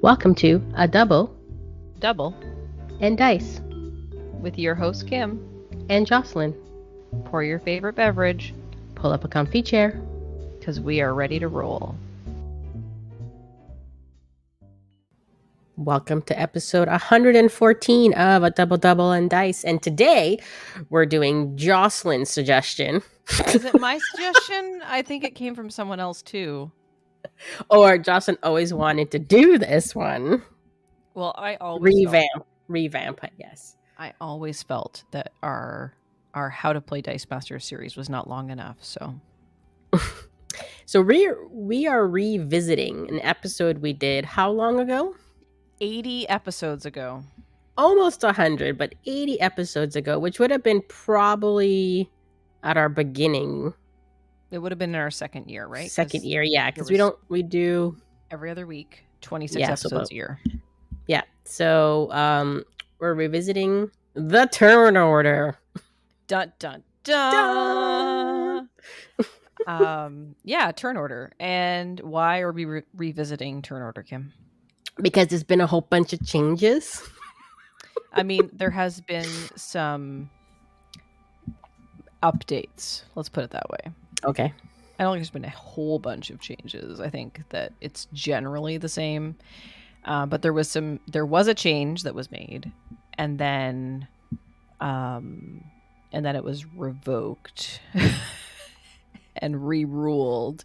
Welcome to A Double and Dice with your host Kim. and Jocelyn. Pour your favorite beverage, Pull up a comfy chair. because we are ready to roll. Welcome to episode 114 of A Double and Dice. And today we're doing Jocelyn's suggestion. Is it my suggestion? I think it came from someone else too. Or Jocelyn always wanted to do this one. Well, I always Revamp, I guess. I always felt that our How to Play Dice Masters series was not long enough. So we are revisiting an episode we did how long ago? 80 episodes ago. Almost 100, but 80 episodes ago, which would have been probably at our beginning. It would have been in our second year, right? Second year, yeah, because we do every other week, 26 episodes a year. Yeah. So we're revisiting the turn order. Dun dun dun. Yeah, turn order. And why are we revisiting turn order, Kim? Because there's been a whole bunch of changes. I mean, there has been some updates. Let's put it that way. Okay. I don't think there's been a whole bunch of changes. I think that it's generally the same. But there was a change that was made, and then it was revoked and re-ruled,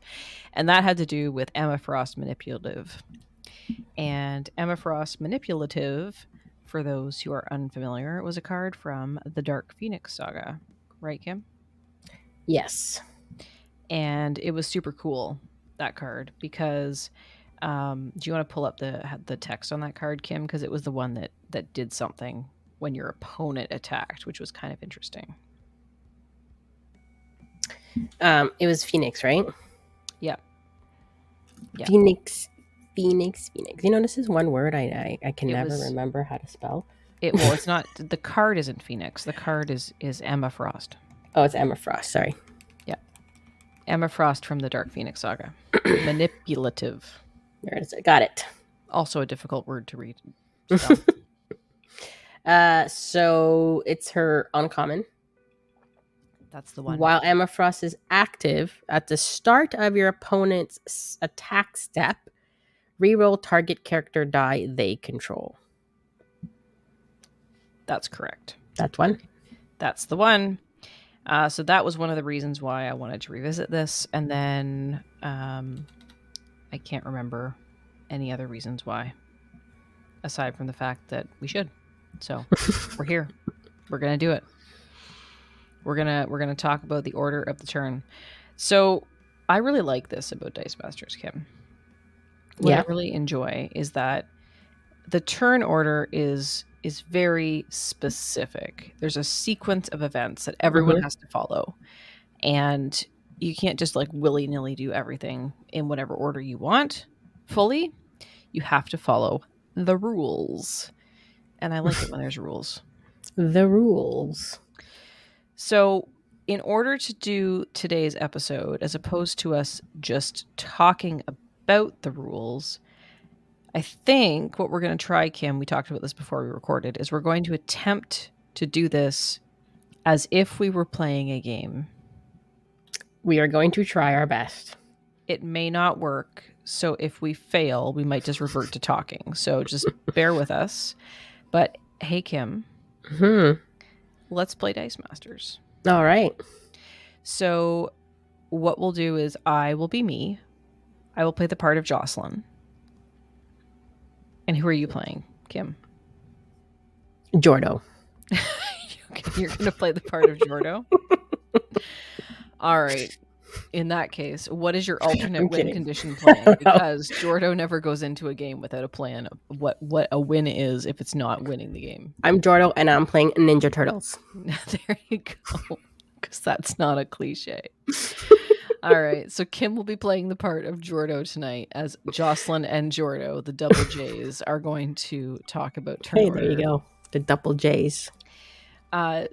and that had to do with Emma Frost Manipulative. And Emma Frost Manipulative, for those who are unfamiliar, was a card from the Dark Phoenix saga, right, Kim? Yes. And it was super cool, that card, because do you want to pull up the text on that card, Kim? Because it was the one that did something when your opponent attacked, which was kind of interesting. It was Phoenix, right? Yeah. Phoenix. You know, this is one word I can never remember how to spell. Well, it's not. The card isn't Phoenix. The card is Emma Frost. Oh, it's Emma Frost. Sorry. Yeah. Emma Frost from the Dark Phoenix saga. Manipulative. There it is. Got it. Also a difficult word to read. So it's her uncommon. That's the one. While Emma Frost is active, at the start of your opponent's attack step, reroll target character die they control. That's correct. That's one. That's the one. So that was one of the reasons why I wanted to revisit this. And then I can't remember any other reasons why, aside from the fact that we should. So we're here. We're going to do it. We're gonna talk about the order of the turn. So I really like this about Dice Masters, Kim. What I really enjoy is that the turn order is very specific. There's a sequence of events that everyone has to follow, and you can't just like willy-nilly do everything in whatever order you want fully. You have to follow the rules, and I like it when there's rules. The rules. So in order to do today's episode, as opposed to us just talking about the rules, I think what we're going to try, Kim, we talked about this before we recorded, is we're going to attempt to do this as if we were playing a game. We are going to try our best. It may not work, so if we fail, we might just revert to talking. So just bear with us. But hey, Kim. Let's play Dice Masters. All right. So what we'll do is I will be me. I will play the part of Jocelyn. And who are you playing, Kim? Jordo. You're going to play the part of Jordo? All right. In that case, what is your alternate win condition plan? Because Jordo never goes into a game without a plan of what a win is if it's not winning the game. I'm Jordo, and I'm playing Ninja Turtles. There you go. Because that's not a cliche. All right. So Kim will be playing the part of Jordo tonight, as Jocelyn and Jordo, the double J's, are going to talk about turn order. There you go. The double J's.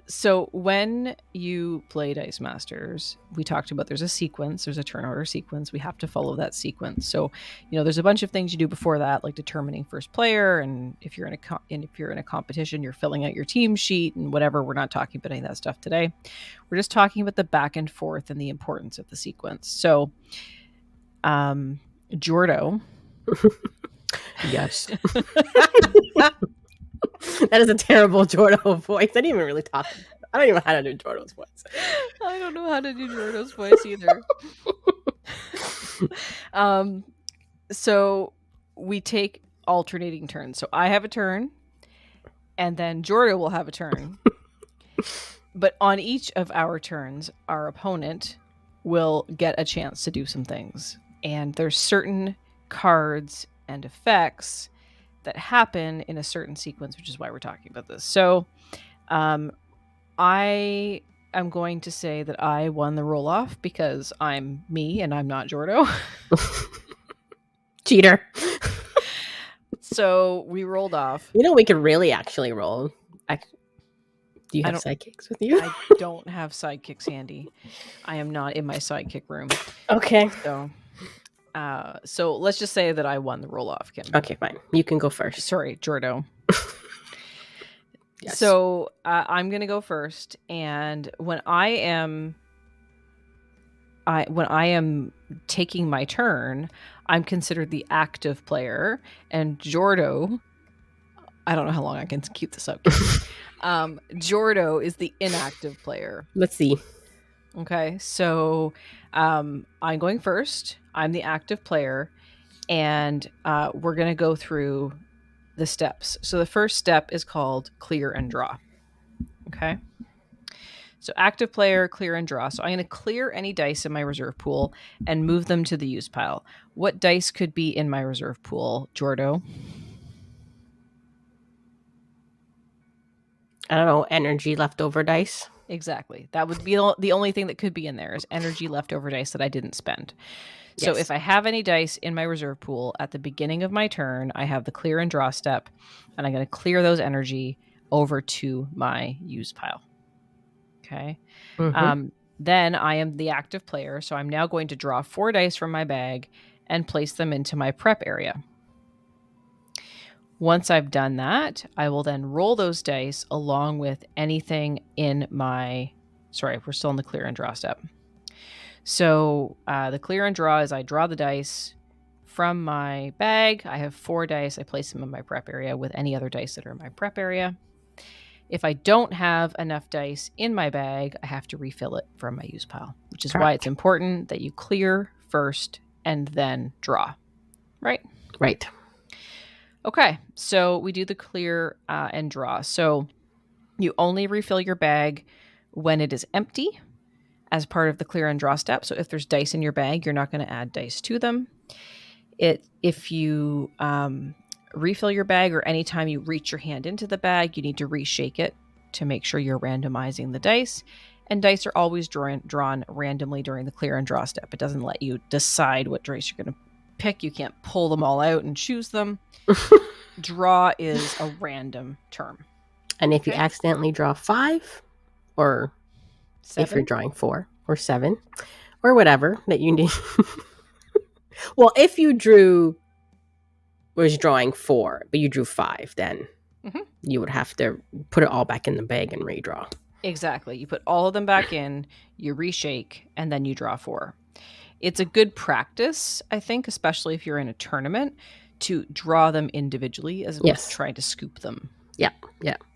So when you play Dice Masters, we talked about there's a sequence, there's a turn order sequence. We have to follow that sequence. So, there's a bunch of things you do before that, like determining first player, and if you're in a competition, you're filling out your team sheet and whatever. We're not talking about any of that stuff today. We're just talking about the back and forth and the importance of the sequence. So, Jordo. Yes. That is a terrible Jordo voice. I didn't even really talk. I don't even know how to do Jordo's voice. I don't know how to do Jordo's voice either. So we take alternating turns. So I have a turn, and then Jordo will have a turn. But on each of our turns, our opponent will get a chance to do some things. And there's certain cards and effects that happen in a certain sequence, which is why we're talking about this. So I am going to say that I won the roll-off because I'm me and I'm not Jordo. Cheater. So we rolled off. We could really actually roll. Do you have sidekicks with you? I don't have sidekicks handy. I am not in my sidekick room. Okay. So let's just say that I won the roll-off, Kim. Okay, fine. You can go first. Sorry, Jordo. Yes. So I'm going to go first, and when I am taking my turn, I'm considered the active player, and Jordo, I don't know how long I can keep this up. Jordo is the inactive player. Let's see. Okay, so I'm going first. I'm the active player, and we're going to go through the steps. So the first step is called clear and draw. Okay. So active player, clear and draw. So I'm going to clear any dice in my reserve pool and move them to the use pile. What dice could be in my reserve pool, Jordo? I don't know, energy leftover dice. Exactly. That would be the only thing that could be in there is energy leftover dice that I didn't spend. So Yes. if I have any dice in my reserve pool at the beginning of my turn, I have the clear and draw step, and I'm going to clear those energy over to my use pile. Okay. Mm-hmm. Then I am the active player, so I'm now going to draw 4 dice from my bag and place them into my prep area. Once I've done that, I will then roll those dice along with anything in my... Sorry, we're still in the clear and draw step. So the clear and draw is I draw the dice from my bag. I have 4 dice. I place them in my prep area with any other dice that are in my prep area. If I don't have enough dice in my bag, I have to refill it from my use pile, which is why it's important that you clear first and then draw. Right? Right. Okay, so we do the clear and draw. So you only refill your bag when it is empty as part of the clear and draw step. So if there's dice in your bag, you're not going to add dice to them. If you refill your bag or anytime you reach your hand into the bag, you need to reshake it to make sure you're randomizing the dice. And dice are always drawn randomly during the clear and draw step. It doesn't let you decide what dice you're going to pick. You can't pull them all out and choose them. Draw is a random term. And if you accidentally draw 5 or 7? If you're drawing 4 or 7 or whatever that you need. Well, if you was drawing 4, but you drew 5, then you would have to put it all back in the bag and redraw. Exactly. You put all of them back in, you reshake, and then you draw 4. It's a good practice, I think, especially if you're in a tournament, to draw them individually as opposed to trying to scoop them. Yeah.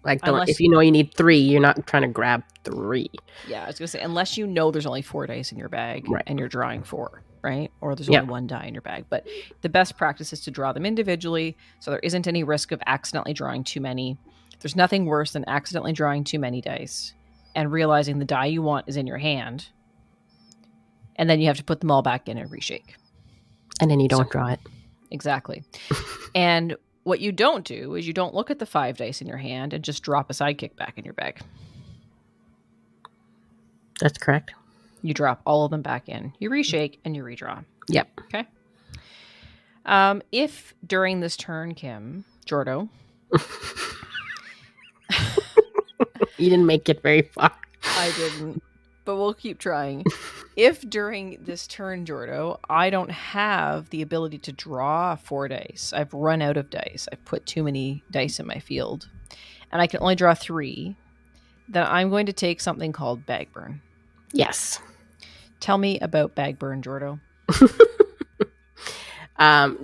Like, if you know you need 3, you're not trying to grab 3. Yeah, I was going to say, unless you know there's only 4 dice in your bag and you're drawing 4, right? Or there's only 1 die in your bag. But the best practice is to draw them individually so there isn't any risk of accidentally drawing too many. There's nothing worse than accidentally drawing too many dice and realizing the die you want is in your hand. And then you have to put them all back in and reshake. And then you don't draw it. Exactly. And what you don't do is you don't look at the 5 dice in your hand and just drop a sidekick back in your bag. That's correct. You drop all of them back in. You reshake and you redraw. Yep. Okay. If during this turn, Kim, Jordo, You didn't make it very far. I didn't, but we'll keep trying. If during this turn, Jordo, I don't have the ability to draw 4 dice, I've run out of dice, I've put too many dice in my field, and I can only draw 3, then I'm going to take something called bag burn. Yes. Tell me about bag burn, Jordo.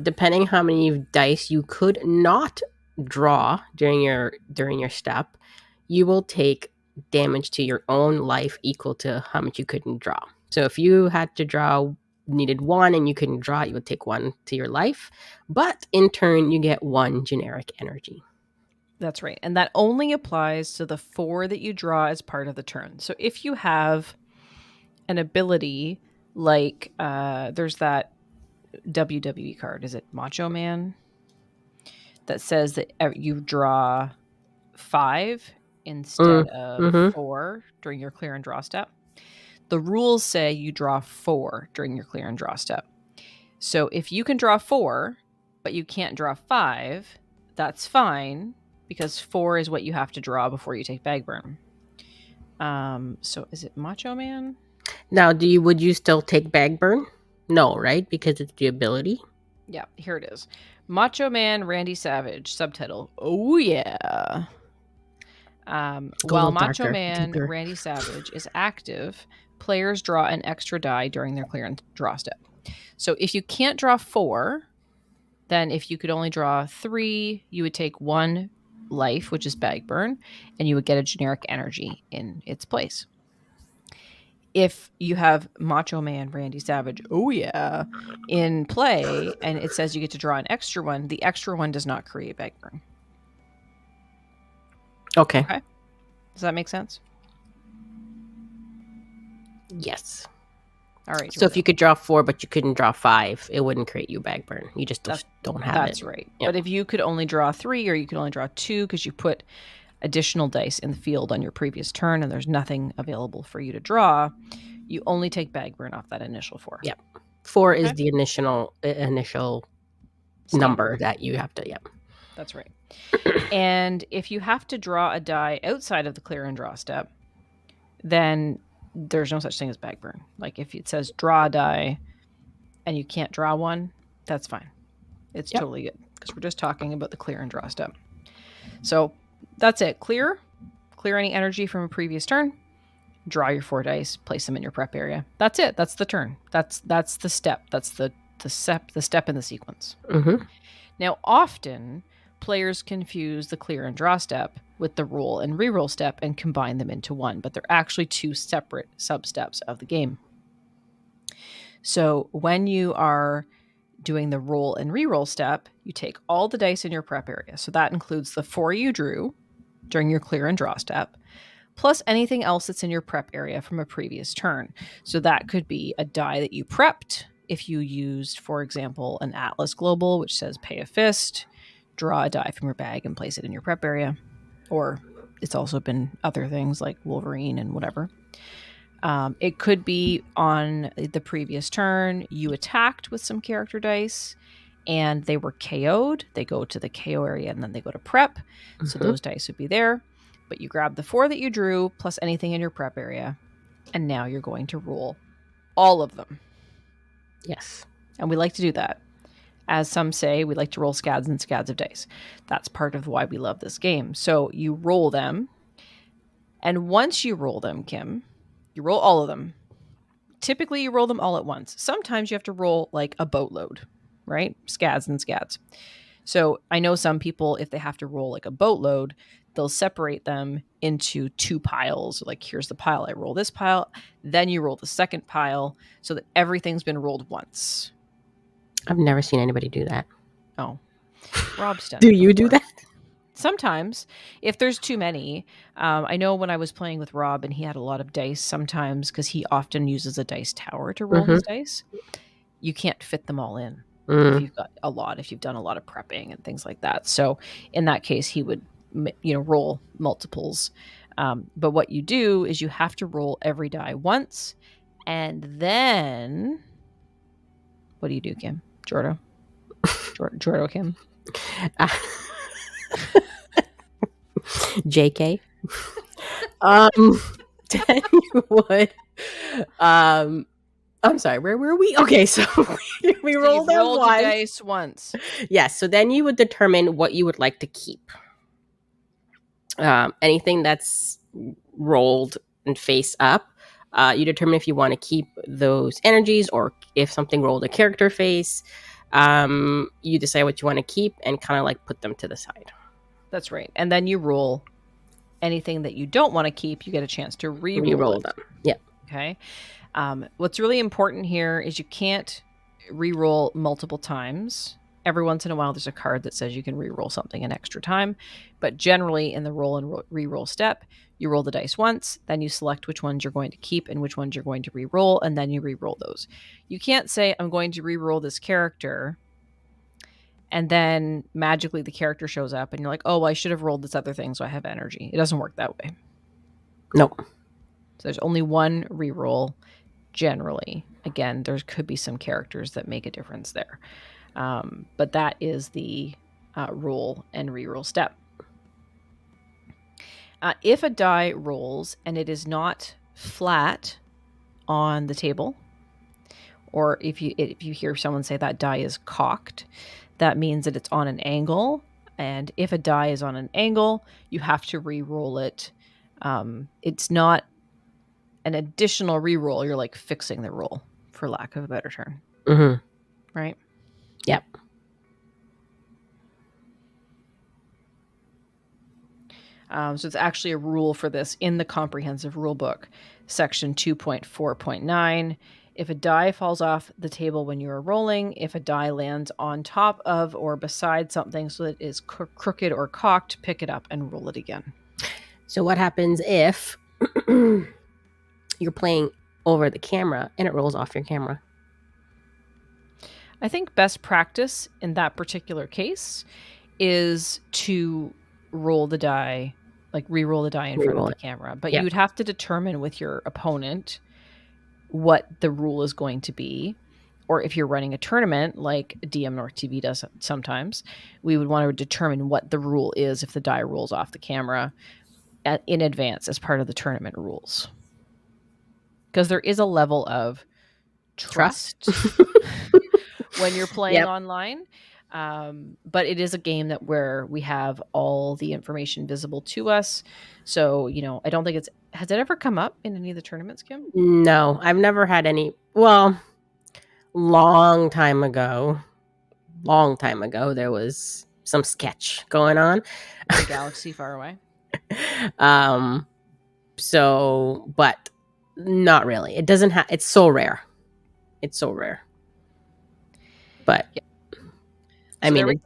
Depending how many dice you could not draw during your step, you will take damage to your own life equal to how much you couldn't draw. So if you had to draw, needed 1 and you couldn't draw it, you would take 1 to your life. But in turn, you get 1 generic energy. That's right. And that only applies to the 4 that you draw as part of the turn. So if you have an ability like there's that WWE card, is it Macho Man? That says that you draw 5 instead of 4 during your clear and draw step. The rules say you draw 4 during your clear and draw step. So if you can draw 4, but you can't draw 5, that's fine, because 4 is what you have to draw before you take bag burn. So is it Macho Man? Now, would you still take bag burn? No, right? Because it's the ability. Yeah, here it is. Macho Man Randy Savage, subtitle. Oh yeah. While Macho Man Randy Savage is active, players draw an extra die during their clear and draw step. So if you can't draw 4, then if you could only draw 3, you would take 1 life, which is bag burn, and you would get a generic energy in its place. If you have Macho Man Randy Savage, oh yeah, in play, and it says you get to draw an extra one, the extra one does not create bag burn. Okay. Does that make sense? Yes. All right. So if you could draw 4, but you couldn't draw 5, it wouldn't create you bag burn. You just don't have it. That's right. Yep. But if you could only draw 3, or you could only draw 2 because you put additional dice in the field on your previous turn and there's nothing available for you to draw, you only take bag burn off that initial 4. Yep. 4 is the initial number that you have to, That's right. And if you have to draw a die outside of the clear and draw step, then there's no such thing as bag burn. Like if it says draw a die and you can't draw one, that's fine. It's totally good, because we're just talking about the clear and draw step. So that's it. Clear any energy from a previous turn, draw your 4 dice, place them in your prep area. That's it. That's the turn. That's the step. That's the step in the sequence. Mm-hmm. Now, often players confuse the clear and draw step with the roll and reroll step and combine them into one, but they're actually 2 separate sub-steps of the game. So when you are doing the roll and reroll step, you take all the dice in your prep area. So that includes the 4 you drew during your clear and draw step, plus anything else that's in your prep area from a previous turn. So that could be a die that you prepped. If you used, for example, an Atlas Global, which says pay a fist, draw a die from your bag and place it in your prep area. Or it's also been other things like Wolverine and whatever. It could be on the previous turn, you attacked with some character dice and they were KO'd. They go to the KO area and then they go to prep. Mm-hmm. So those dice would be there. But you grab the 4 that you drew plus anything in your prep area. And now you're going to roll all of them. Yes. And we like to do that. As some say, we like to roll scads and scads of dice. That's part of why we love this game. So you roll them. And once you roll them, Kim, you roll all of them. Typically, you roll them all at once. Sometimes you have to roll like a boatload, right? Scads and scads. So I know some people, if they have to roll like a boatload, they'll separate them into 2 piles. Like, here's the pile. I roll this pile. Then you roll the second pile so that everything's been rolled once. I've never seen anybody do that. Oh, Rob's done. Do you do that? Sometimes, if there's too many. I know when I was playing with Rob and he had a lot of dice, sometimes, because he often uses a dice tower to roll his dice, you can't fit them all in if you've got a lot, if you've done a lot of prepping and things like that. So in that case, he would roll multiples. But what you do is you have to roll every die once, and then what do you do, Kim? Jordo, Kim. JK. Then you would. I'm sorry, where were we? Okay, so we So rolled you've a rolled your one. dice once. Yes, so then you would determine what you would like to keep. Anything that's rolled and face up, you determine if you want to keep those energies, or if something rolled a character face, you decide what you want to keep and kind of like put them to the side. That's right. And then you roll anything that you don't want to keep. You get a chance to re-roll them. Yeah. Okay. What's really important here is you can't re-roll multiple times. Every once in a while, there's a card that says you can re-roll something an extra time. But generally, in the roll and re-roll step, you roll the dice once, then you select which ones you're going to keep and which ones you're going to re-roll, and then you re-roll those. You can't say, I'm going to re-roll this character, and then magically the character shows up, and you're like, oh, well, I should have rolled this other thing, so I have energy. It doesn't work that way. Nope. So there's only one re-roll, generally. Again, there could be some characters that make a difference there. But that is the roll and re-roll step. If a die rolls and it is not flat on the table, or if you hear someone say that die is cocked, that means that it's on an angle. And if a die is on an angle, you have to re-roll it. It's not an additional re-roll. You're like fixing the roll, for lack of a better term. Mm-hmm. Right? Yep. So it's actually a rule for this in the comprehensive rule book, section 2.4.9. If a die falls off the table when you are rolling, if a die lands on top of or beside something so that it is crooked or cocked, pick it up and roll it again. So what happens if you're playing over the camera and it rolls off your camera? I think best practice in that particular case is to roll the die, like re-roll the die in front of the camera. But you would have to determine with your opponent what the rule is going to be. Or if you're running a tournament, like dmNorthTV does sometimes, we would want to determine what the rule is if the die rolls off the camera in advance as part of the tournament rules. Because there is a level of trust when you're playing online. But it is a game where we have all the information visible to us. So, I don't think has it ever come up in any of the tournaments, Kim? No, I've never had any. Well, long time ago, there was some sketch going on. A galaxy far away. So, but not really. It doesn't have, it's so rare. But I mean,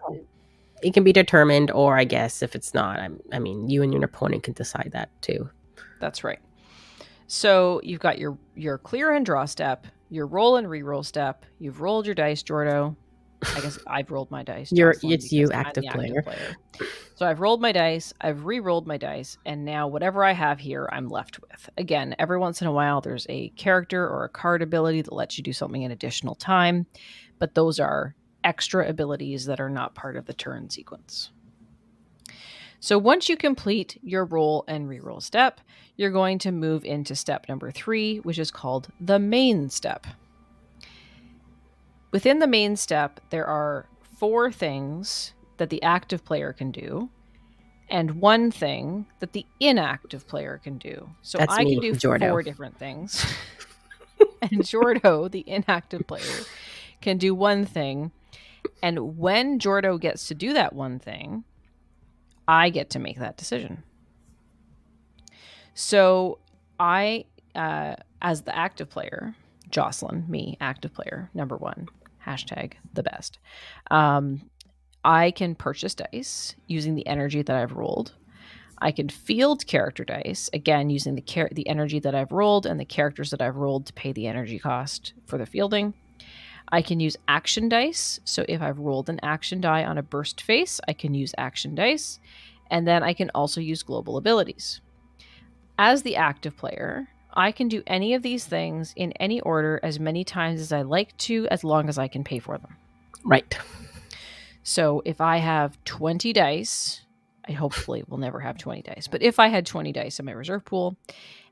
it can be determined, or I guess if it's not, I mean, you and your opponent can decide that too. That's right. So you've got your clear and draw step, your roll and re-roll step. You've rolled your dice, Jordo. I guess I've rolled my dice. It's you, active player. So I've rolled my dice, I've re-rolled my dice, and now whatever I have here, I'm left with. Again, every once in a while, there's a character or a card ability that lets you do something in additional time, but those are extra abilities that are not part of the turn sequence. So once you complete your roll and re-roll step, you're going to move into step number 3, which is called the main step. Within the main step, there are 4 things that the active player can do, and 1 thing that the inactive player can do. So I can do Jordo. 4 different things. And Jordo, the inactive player, can do 1 thing. And when Jordo gets to do that 1 thing, I get to make that decision. So I, as the active player, Jocelyn, me, active player, number 1, #the best. I can purchase dice using the energy that I've rolled. I can field character dice, again, using the energy that I've rolled and the characters that I've rolled to pay the energy cost for the fielding. I can use action dice. So if I've rolled an action die on a burst face, I can use action dice. And then I can also use global abilities. As the active player, I can do any of these things in any order as many times as I like to, as long as I can pay for them. Right. So if I have 20 dice I hopefully will never have 20 dice. But if I had 20 dice in my reserve pool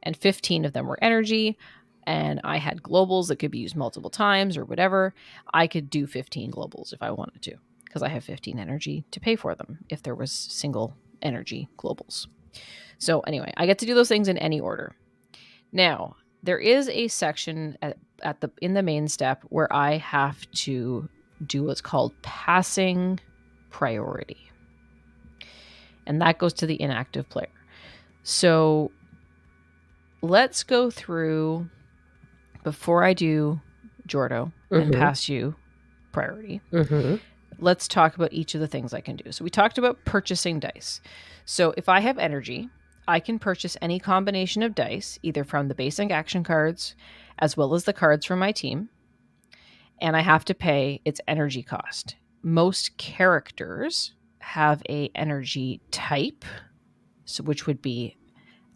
and 15 of them were energy, and I had globals that could be used multiple times or whatever, I could do 15 globals if I wanted to, because I have 15 energy to pay for them if there was single energy globals. So anyway, I get to do those things in any order. Now, there is a section in the main step where I have to do what's called passing priority. And that goes to the inactive player. So let's go through, before I do Jordo and pass you priority, let's talk about each of the things I can do. So we talked about purchasing dice. So if I have energy, I can purchase any combination of dice, either from the basic action cards as well as the cards from my team. And I have to pay its energy cost. Most characters have a energy type, so which would be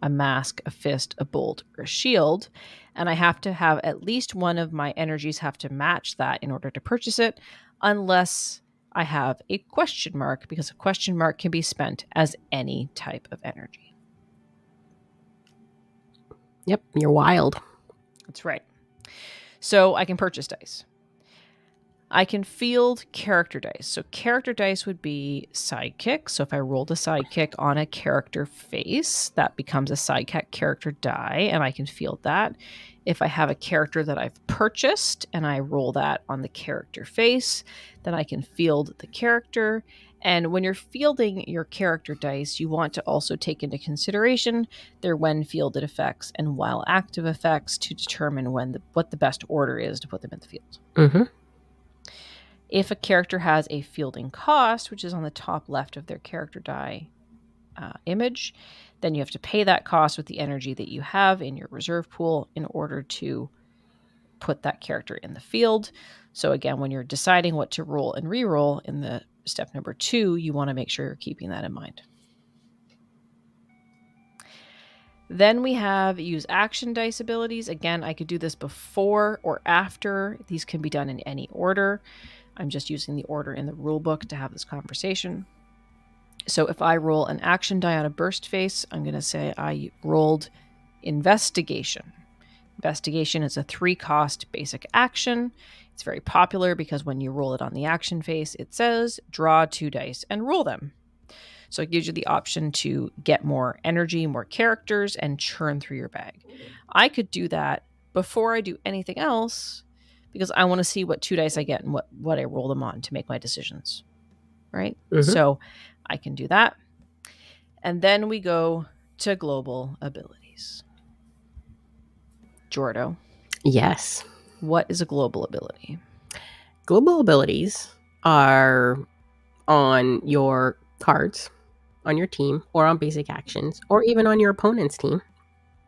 a mask, a fist, a bolt, or a shield. And I have to have at least one of my energies have to match that in order to purchase it, unless I have a question mark, because a question mark can be spent as any type of energy. Yep, you're wild. That's right. So I can purchase dice. I can field character dice. So character dice would be sidekick. So if I rolled a sidekick on a character face, that becomes a sidekick character die, and I can field that. If I have a character that I've purchased and I roll that on the character face, then I can field the character. And when you're fielding your character dice, you want to also take into consideration their when fielded effects and while active effects to determine what the best order is to put them in the field. Mm-hmm. If a character has a fielding cost, which is on the top left of their character die image, then you have to pay that cost with the energy that you have in your reserve pool in order to put that character in the field. So again, when you're deciding what to roll and re-roll in the step number 2, you want to make sure you're keeping that in mind. Then we have use action dice abilities. Again, I could do this before or after. These can be done in any order. I'm just using the order in the rule book to have this conversation. So if I roll an action die on a burst face, I'm going to say I rolled investigation. Investigation is a 3-cost basic action. It's very popular because when you roll it on the action face, it says draw 2 dice and roll them. So it gives you the option to get more energy, more characters, and churn through your bag. I could do that before I do anything else because I want to see what 2 dice I get and what I roll them on to make my decisions. Right? Mm-hmm. So I can do that. And then we go to global abilities. Jordo. Yes. What is a global ability? Global abilities are on your cards, on your team, or on basic actions, or even on your opponent's team.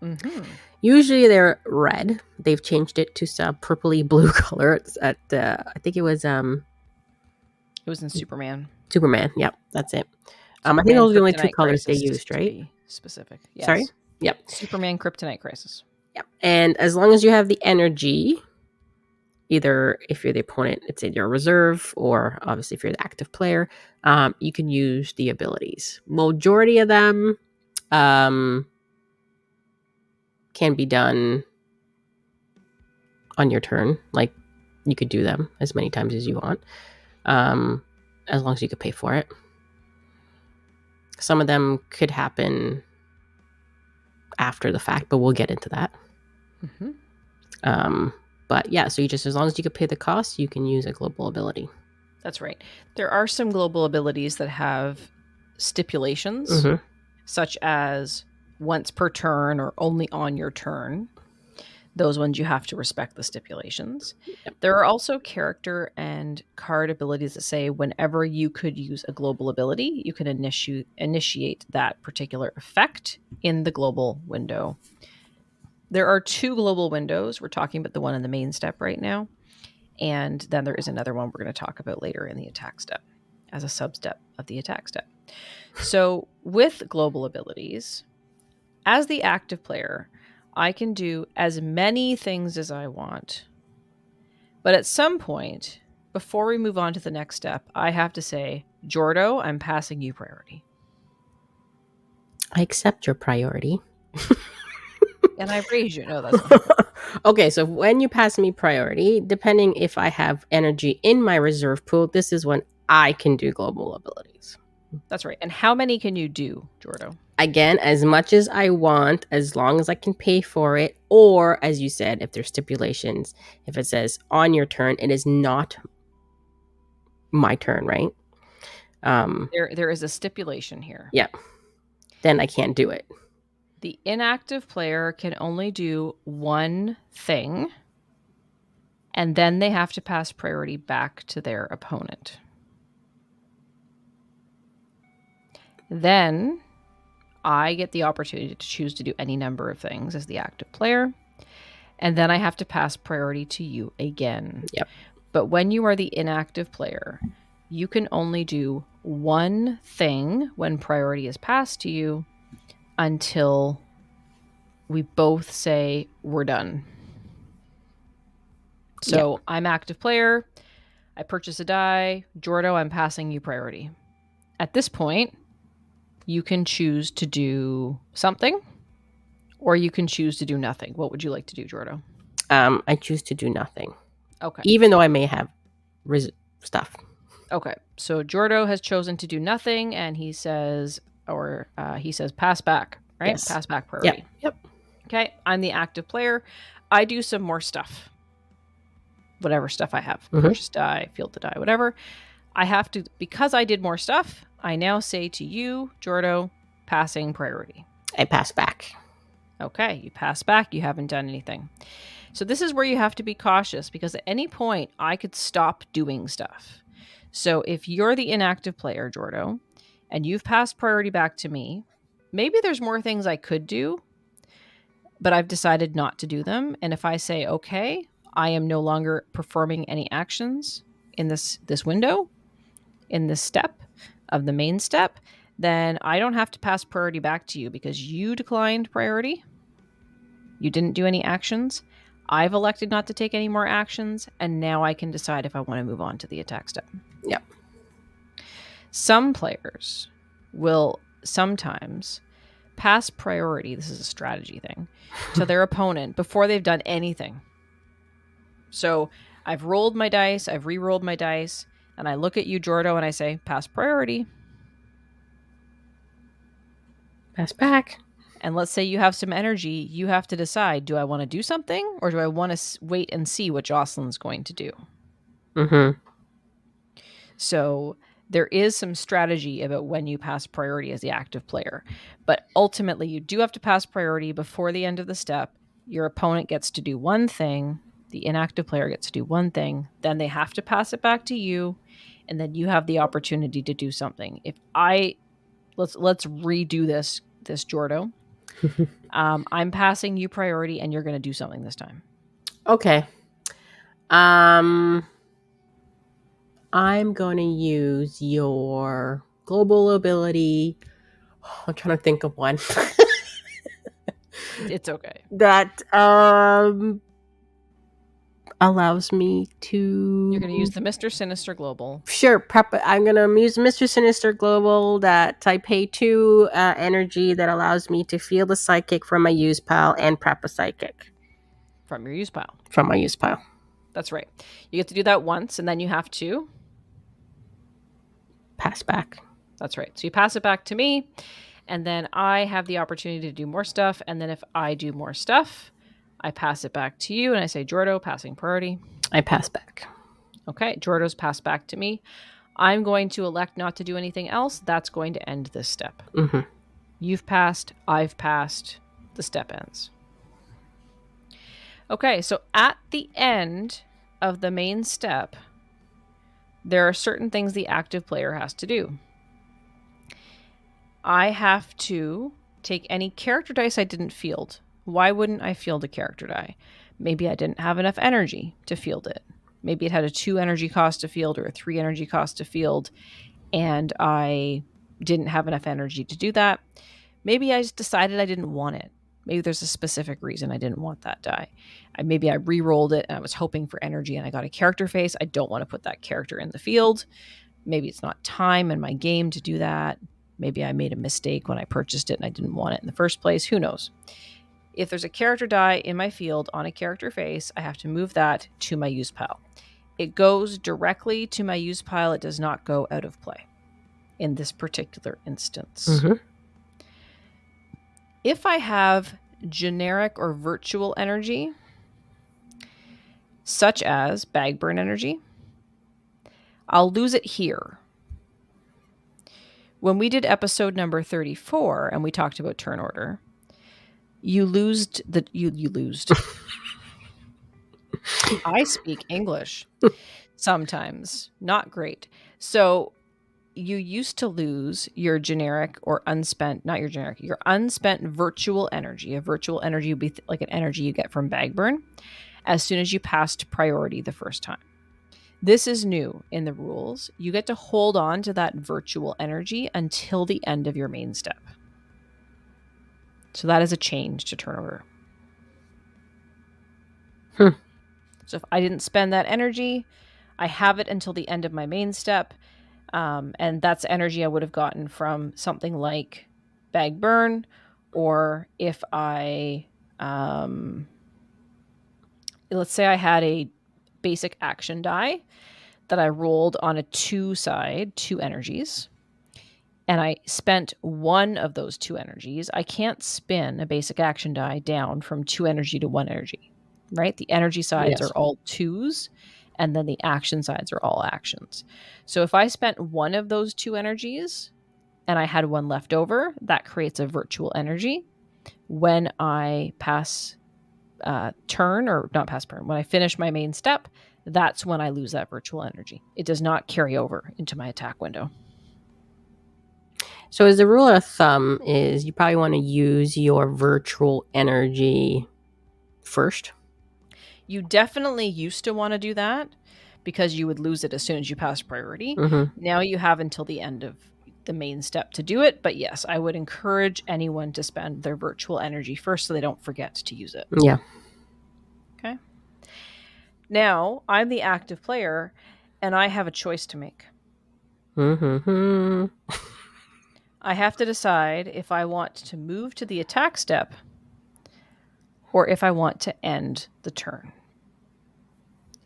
Mm-hmm. Usually they're red. They've changed it to some purpley blue color. It's at I think it was in Superman. Superman, yep, that's it. I think those are the only 2 colors they used, right? To be specific. Yes. Sorry? Yep. Superman Kryptonite Crisis. Yep. And as long as you have the energy, either if you're the opponent, it's in your reserve, or obviously if you're the active player, you can use the abilities. Majority of them can be done on your turn. Like, you could do them as many times as you want, as long as you could pay for it. Some of them could happen after the fact, but we'll get into that. Mm-hmm. But yeah, so you just, as long as you could pay the cost, you can use a global ability. That's right. There are some global abilities that have stipulations, mm-hmm. such as once per turn or only on your turn. Those ones you have to respect the stipulations. Yep. There are also character and card abilities that say whenever you could use a global ability, you can initiate that particular effect in the global window. There are 2 global windows. We're talking about the one in the main step right now. And then there is another one we're going to talk about later in the attack step as a sub-step of the attack step. So with global abilities, as the active player, I can do as many things as I want. But at some point, before we move on to the next step, I have to say, Jordo, I'm passing you priority. I accept your priority. And I raise you. No, that's not. Okay, so when you pass me priority, depending if I have energy in my reserve pool, this is when I can do global abilities. That's right. And how many can you do, Jordo? Again, as much as I want, as long as I can pay for it, or as you said, if there's stipulations, if it says on your turn, it is not my turn, right? There is a stipulation here. Yeah. Then I can't do it. The inactive player can only do one thing, and then they have to pass priority back to their opponent. Then I get the opportunity to choose to do any number of things as the active player, and then I have to pass priority to you again. Yep. But when you are the inactive player, you can only do one thing when priority is passed to you until we both say we're done. So yep. I'm active player. I purchase a die. Jordo, I'm passing you priority. At this point, you can choose to do something, or you can choose to do nothing. What would you like to do, Jordo? I choose to do nothing. Okay. Even though I may have stuff. Okay. So Jordo has chosen to do nothing, and he says pass back, right? Yes. Pass back priority. Yep. Okay. I'm the active player. I do some more stuff. Whatever stuff I have. Mm-hmm. Purchase die, field the die, whatever. I have to, because I did more stuff, I now say to you, Jordo, passing priority. I pass back. Okay, you pass back. You haven't done anything. So this is where you have to be cautious, because at any point I could stop doing stuff. So if you're the inactive player, Jordo, and you've passed priority back to me, maybe there's more things I could do, but I've decided not to do them. And if I say, okay, I am no longer performing any actions in this window, in this step of the main step, then I don't have to pass priority back to you because you declined priority. You didn't do any actions. I've elected not to take any more actions, and now I can decide if I want to move on to the attack step. Yep. Some players will sometimes pass priority, this is a strategy thing, to their opponent before they've done anything. So I've rolled my dice, I've re-rolled my dice, and I look at you, Jordo, and I say, pass priority. Pass back. And let's say you have some energy, you have to decide, do I want to do something, or do I want to wait and see what Jocelyn's going to do? Mm-hmm. So there is some strategy about when you pass priority as the active player. But ultimately, you do have to pass priority before the end of the step. Your opponent gets to do one thing. The inactive player gets to do one thing. Then they have to pass it back to you. And then you have the opportunity to do something. Let's redo this Jordo. I'm passing you priority, and you're going to do something this time. Okay. I'm going to use your global ability. I'm trying to think of one. It's okay. That allows me to... You're going to use the Mr. Sinister Global. Sure. I'm going to use Mr. Sinister Global that I pay 2 energy that allows me to feel the psychic from my use pile and prep a psychic. From your use pile. From my use pile. That's right. You get to do that once, and then you have to... pass back. That's right. So you pass it back to me, and then I have the opportunity to do more stuff, and then if I do more stuff... I pass it back to you, and I say, Jordo, passing priority. I pass back. Okay, Jordo's passed back to me. I'm going to elect not to do anything else. That's going to end this step. Mm-hmm. You've passed. I've passed. The step ends. Okay, so at the end of the main step, there are certain things the active player has to do. I have to take any character dice I didn't field. Why wouldn't I field a character die? Maybe I didn't have enough energy to field it. Maybe it had a 2 energy cost to field or a 3 energy cost to field, and I didn't have enough energy to do that. Maybe I just decided I didn't want it. Maybe there's a specific reason I didn't want that die. Maybe I re-rolled it and I was hoping for energy and I got a character face. I don't want to put that character in the field. Maybe it's not time in my game to do that. Maybe I made a mistake when I purchased it and I didn't want it in the first place. Who knows? If there's a character die in my field on a character face, I have to move that to my use pile. It goes directly to my use pile. It does not go out of play in this particular instance. Mm-hmm. If I have generic or virtual energy, such as bag burn energy, I'll lose it here. When we did episode number 34 and we talked about turn order, you losed. I speak English sometimes, not great. So you used to lose your generic or unspent, not your generic, your unspent virtual energy. A virtual energy would be like an energy you get from bag burn as soon as you passed priority the first time. This is new in the rules. You get to hold on to that virtual energy until the end of your main step. So that is a change to turn order. So if I didn't spend that energy, I have it until the end of my main step. And that's energy I would have gotten from something like bag burn, or if I, let's say I had a basic action die that I rolled on a 2 side, 2 energies, and I spent one of those 2 energies. I can't spin a basic action die down from 2 energy to 1 energy, right? The energy sides are all 2s, and then the action sides are all actions. So if I spent one of those 2 energies and I had one left over, that creates a virtual energy. When I pass turn, or not pass turn, when I finish my main step, that's when I lose that virtual energy. It does not carry over into my attack window. So as the rule of thumb is you probably want to use your virtual energy first. You definitely used to want to do that because you would lose it as soon as you pass priority. Mm-hmm. Now you have until the end of the main step to do it. But yes, I would encourage anyone to spend their virtual energy first so they don't forget to use it. Yeah. Okay. Now I'm the active player and I have a choice to make. Mm-hmm. I have to decide if I want to move to the attack step or if I want to end the turn.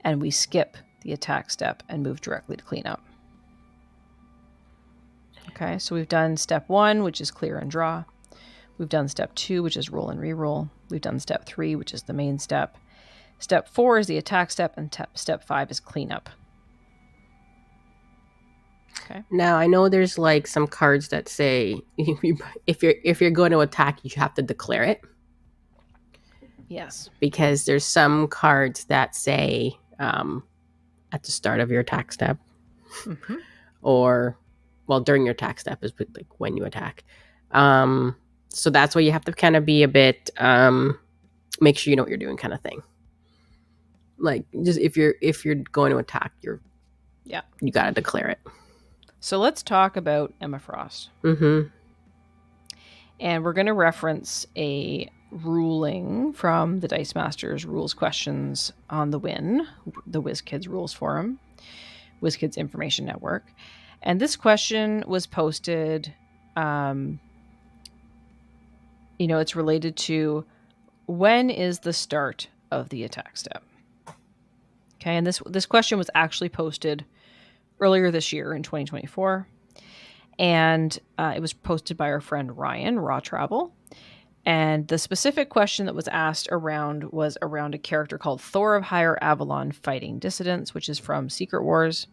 And we skip the attack step and move directly to cleanup. Okay, so we've done step 1, which is clear and draw. We've done step 2, which is roll and reroll. We've done step 3, which is the main step. Step 4 is the attack step, and step 5 is cleanup. Okay. Now I know there's like some cards that say if you're going to attack, you have to declare it. Yes. Because there's some cards that say at the start of your attack step, or during your attack step is like when you attack. So that's why you have to kind of be a bit make sure you know what you're doing, kind of thing. Like just if you're going to attack, you got to declare it. So let's talk about Emma Frost. Mm-hmm. And we're going to reference a ruling from the Dice Masters rules questions on the WIN, the WizKids Rules Forum, WizKids Information Network. And this question was posted, it's related to when is the start of the attack step? Okay, and this question was actually posted earlier this year in 2024. And it was posted by our friend Ryan, Raw Travel. And the specific question that was asked was around a character called Thor of Higher Avalon fighting dissidents, which is from Secret Wars.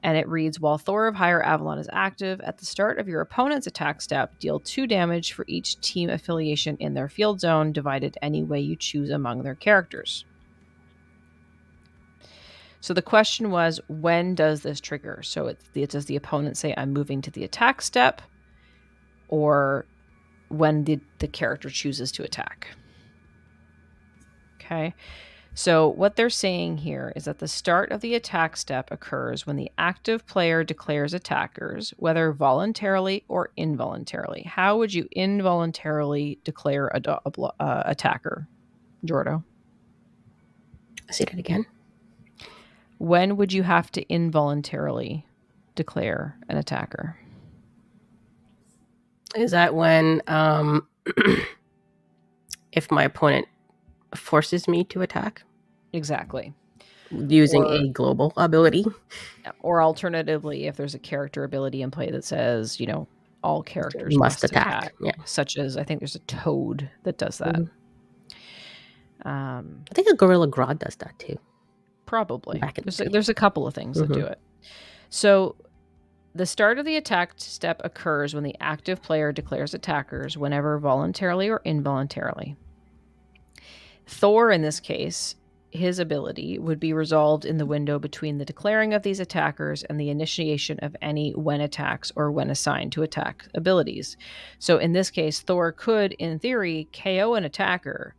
And it reads, while Thor of Higher Avalon is active, at the start of your opponent's attack step, deal 2 damage for each team affiliation in their field zone, divided any way you choose among their characters. So the question was, when does this trigger? So does the opponent say, I'm moving to the attack step, or when the character chooses to attack? Okay. So what they're saying here is that the start of the attack step occurs when the active player declares attackers, whether voluntarily or involuntarily. How would you involuntarily declare attacker, Jordo? Say that again. When would you have to involuntarily declare an attacker? Is that when if my opponent forces me to attack? Exactly. Using a global ability? Or alternatively, if there's a character ability in play that says, all characters Must attack. Yeah. Such as, I think there's a toad that does that. I think a Gorilla Grodd does that too. Probably. There's a couple of things that do it. So the start of the attack step occurs when the active player declares attackers, whenever voluntarily or involuntarily. Thor, in this case, his ability would be resolved in the window between the declaring of these attackers and the initiation of any when attacks or when assigned to attack abilities. So in this case, Thor could, in theory, KO an attacker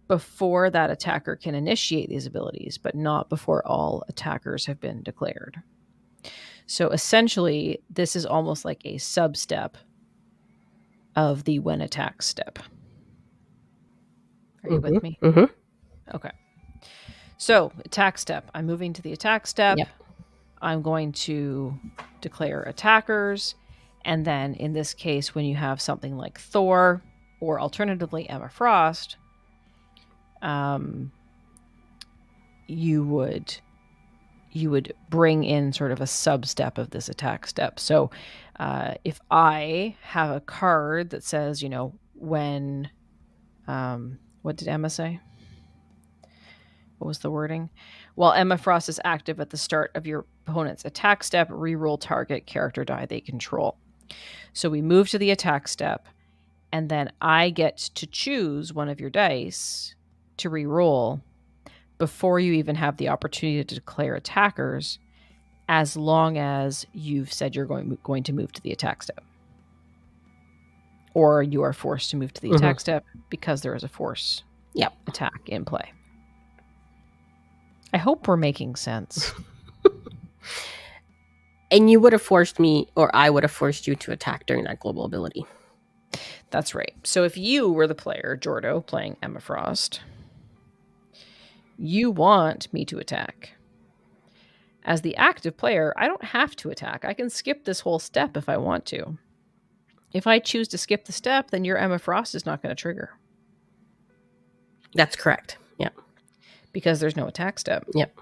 before that attacker can initiate these abilities, but not before all attackers have been declared. So essentially, this is almost like a sub-step of the when attack step. Are you with me? Okay. So, attack step. I'm moving to the attack step. Yep. I'm going to declare attackers. And then in this case, when you have something like Thor or alternatively Emma Frost, you would bring in sort of a sub-step of this attack step. So if I have a card that says, when, what did Emma say? What was the wording? While Emma Frost is active at the start of your opponent's attack step, reroll target character die they control. So we move to the attack step, and then I get to choose one of your dice to reroll before you even have the opportunity to declare attackers, as long as you've said you're going to move to the attack step. Or you are forced to move to the attack step because there is a force attack in play. I hope we're making sense. And you would have forced me, or I would have forced you to attack during that global ability. That's right. So if you were the player, Jordo, playing Emma Frost, you want me to attack. As the active player, I don't have to attack. I can skip this whole step if I want to. If I choose to skip the step, then your Emma Frost is not going to trigger. That's correct. Yeah. Because there's no attack step. Yep.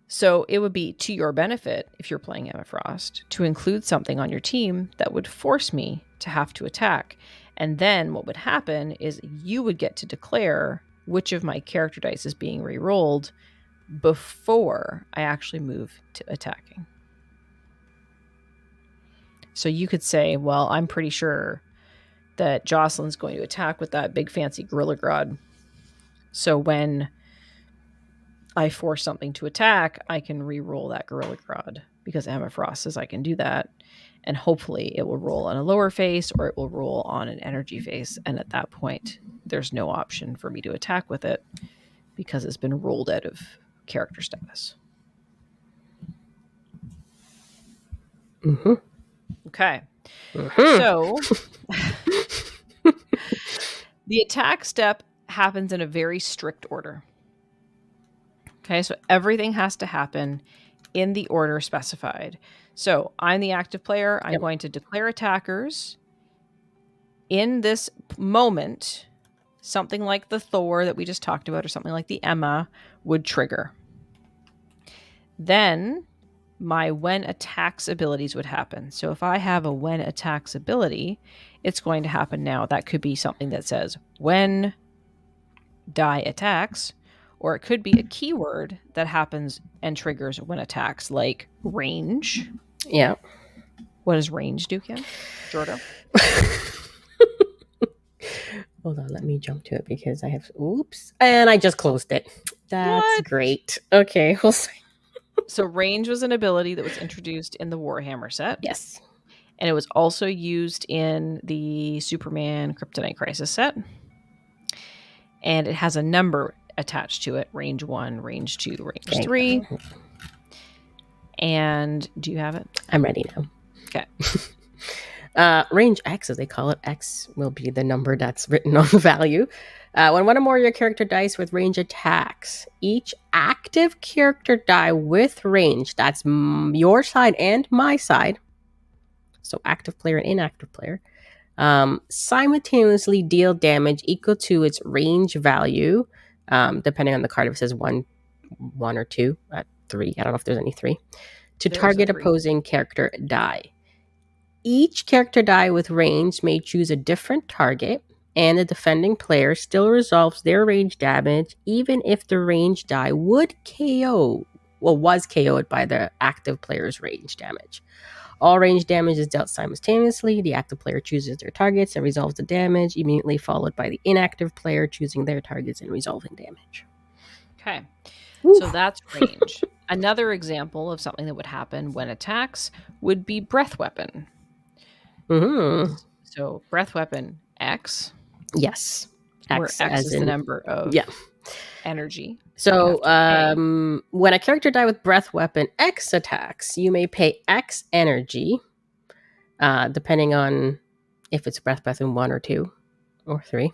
So it would be to your benefit, if you're playing Emma Frost, to include something on your team that would force me to have to attack. And then what would happen is you would get to declare which of my character dice is being re-rolled before I actually move to attacking. So you could say, well, I'm pretty sure that Jocelyn's going to attack with that big fancy Gorilla Grodd. So when I force something to attack, I can re-roll that Gorilla Grodd because Emma Frost says I can do that. And hopefully it will roll on a lower face or it will roll on an energy face. And at that point, there's no option for me to attack with it because it's been rolled out of character status. Okay. So the attack step happens in a very strict order. Okay, so everything has to happen in the order specified. So I'm the active player. I'm going to declare attackers. In this moment, something like the Thor that we just talked about or something like the Emma would trigger. Then my when attacks abilities would happen. So if I have a when attacks ability, it's going to happen now. That could be something that says when die attacks, or it could be a keyword that happens and triggers when attacks, like range. Yeah. What does range do, Kim? Jordan? Hold on, let me jump to it because I have... Oops. And I just closed it. That's great. Okay, we'll see. So range was an ability that was introduced in the Warhammer set. Yes. And it was also used in the Superman Kryptonite Crisis set. And it has a number attached to it. Range 1, range 2, range 3. And do you have it? I'm ready now. Okay. Range X, as they call it. X will be the number that's written on the value. When one or more of your character dice with range attacks, each active character die with range, that's your side and my side. so active player and inactive player, simultaneously deal damage equal to its range value, depending on the card. If it says one or two, 3. I don't know if there's any 3. To target opposing character die. Each character die with range may choose a different target, and the defending player still resolves their range damage even if the range die was KO'd by the active player's range damage. All range damage is dealt simultaneously. The active player chooses their targets and resolves the damage, immediately followed by the inactive player choosing their targets and resolving damage. Okay. Woo. So that's range. Another example of something that would happen when attacks would be breath weapon. Mm-hmm. So breath weapon X. Yes. Where X is the number of energy. So when a character dies with breath weapon X attacks, you may pay X energy, depending on if it's breath weapon 1 or 2 or 3.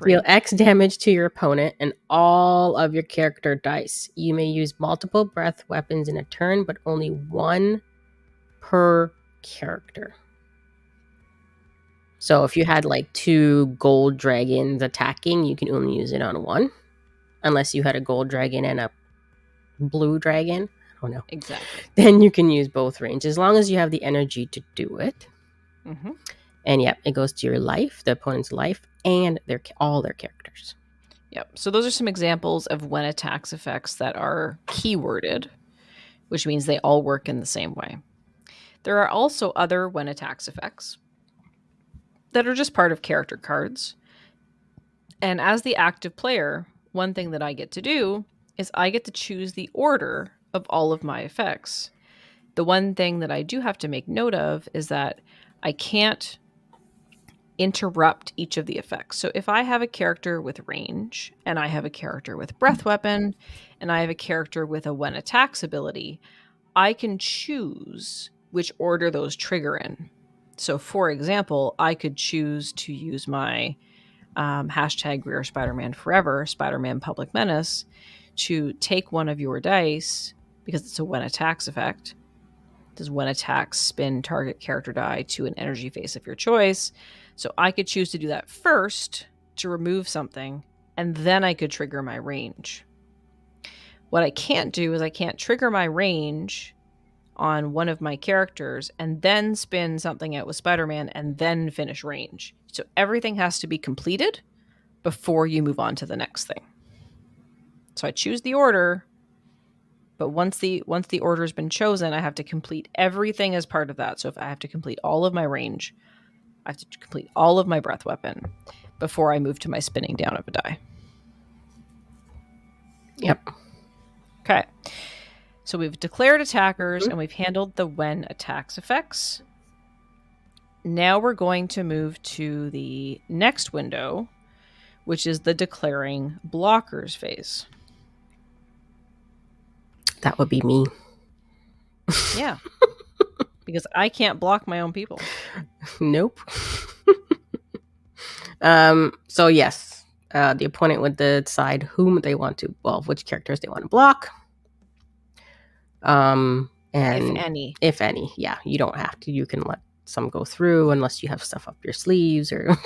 Deal X damage to your opponent and all of your character dice. You may use multiple breath weapons in a turn, but only 1 per character. So if you had like 2 gold dragons attacking, you can only use it on 1. Unless you had a gold dragon and a blue dragon. I don't know. Exactly. Then you can use both range, as long as you have the energy to do it. Mm-hmm. And it goes to your life, the opponent's life, and all their characters. Yep. So those are some examples of when attacks effects that are keyworded, which means they all work in the same way. There are also other when attacks effects that are just part of character cards. And as the active player, one thing that I get to do is I get to choose the order of all of my effects. The one thing that I do have to make note of is that I can't interrupt each of the effects. So if I have a character with range, and I have a character with breath weapon, and I have a character with a when attacks ability, I can choose which order those trigger in. So for example, I could choose to use my hashtag We Are Spider-Man Forever, Spider-Man Public Menace, to take one of your dice, because it's a when attacks effect. Does when attacks spin target character die to an energy face of your choice. So I could choose to do that first to remove something, and then I could trigger my range. What I can't do is I can't trigger my range on one of my characters and then spin something out with Spider-Man and then finish range. So everything has to be completed before you move on to the next thing. So I choose the order, but once the order has been chosen, I have to complete everything as part of that. So if I have to complete all of my range, I have to complete all of my breath weapon before I move to my spinning down of a die. Yep. Okay. So we've declared attackers and we've handled the when attacks effects. Now we're going to move to the next window, which is the declaring blockers phase. That would be me. Yeah. Because I can't block my own people. Nope. So yes, the opponent would decide whom they want to, which characters they want to block. And if any, yeah, you don't have to. You can let some go through unless you have stuff up your sleeves or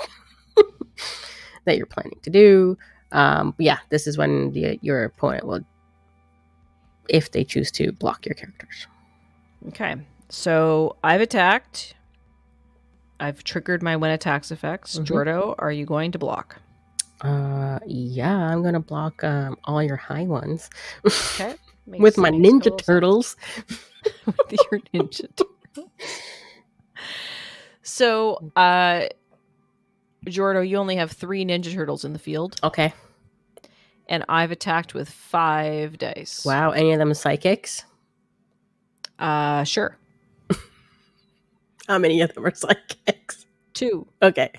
that you're planning to do. This is when your opponent will, if they choose to, block your characters. Okay, so I've attacked. I've triggered my when attacks effects. Jordo, are you going to block? Yeah, I'm gonna block all your high ones. Okay. With my Ninja Turtles. With your Ninja Turtles. So, Jordo, you only have 3 Ninja Turtles in the field. Okay. And I've attacked with 5 dice. Wow, any of them psychics? Sure. How many of them are psychics? 2. Okay.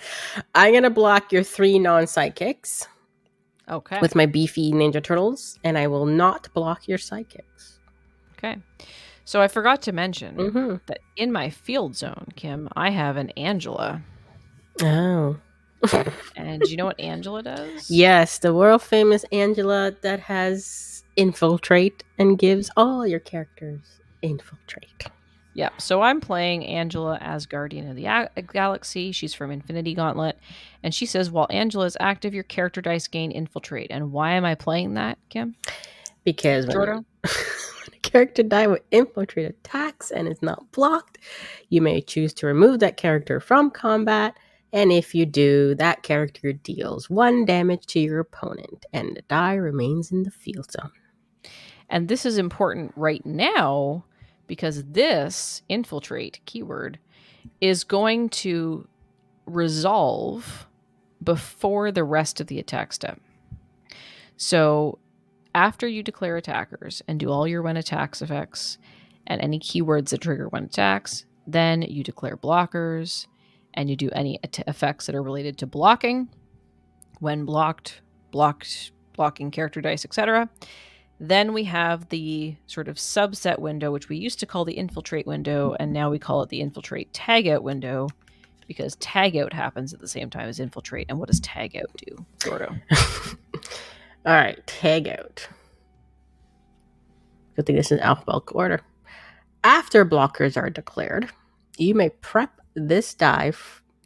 I'm gonna block your 3 non-psychics. Okay. With my beefy Ninja Turtles, and I will not block your psychics. Okay. So I forgot to mention that in my field zone, Kim, I have an Angela. Oh. And do you know what Angela does? Yes, the world famous Angela that has infiltrate and gives all your characters infiltrate. Yeah, so I'm playing Angela as Guardian of the Galaxy. She's from Infinity Gauntlet. And she says, while Angela is active, your character dice gain infiltrate. And why am I playing that, Kim? Because when Jordo? a character die with infiltrate attacks and is not blocked, you may choose to remove that character from combat. And if you do, that character deals 1 damage to your opponent, and the die remains in the field zone. And this is important right now because this infiltrate keyword is going to resolve before the rest of the attack step. So after you declare attackers and do all your when attacks effects and any keywords that trigger when attacks, then you declare blockers and you do any effects that are related to blocking, when blocked, blocking character dice, etc. Then we have the sort of subset window, which we used to call the infiltrate window, and now we call it the infiltrate tagout window, because tagout happens at the same time as infiltrate. And what does tagout do, Jordo? All right, tagout. Good thing this is alphabetical order. After blockers are declared, you may prep this die,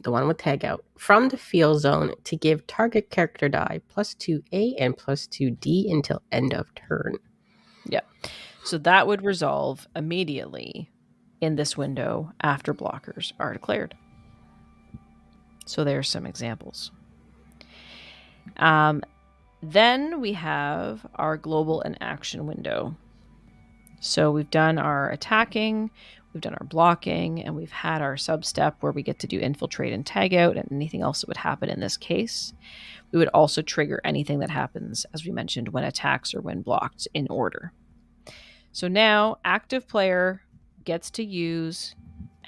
the one with tagout, from the field zone to give target character die +2A and +2D until end of turn. Yeah. So that would resolve immediately in this window after blockers are declared. So there's some examples. Then we have our global and action window. So we've done our attacking, we've done our blocking, and we've had our sub-step where we get to do infiltrate and tag out and anything else that would happen in this case. We would also trigger anything that happens, as we mentioned, when attacks or when blocked in order. So now active player gets to use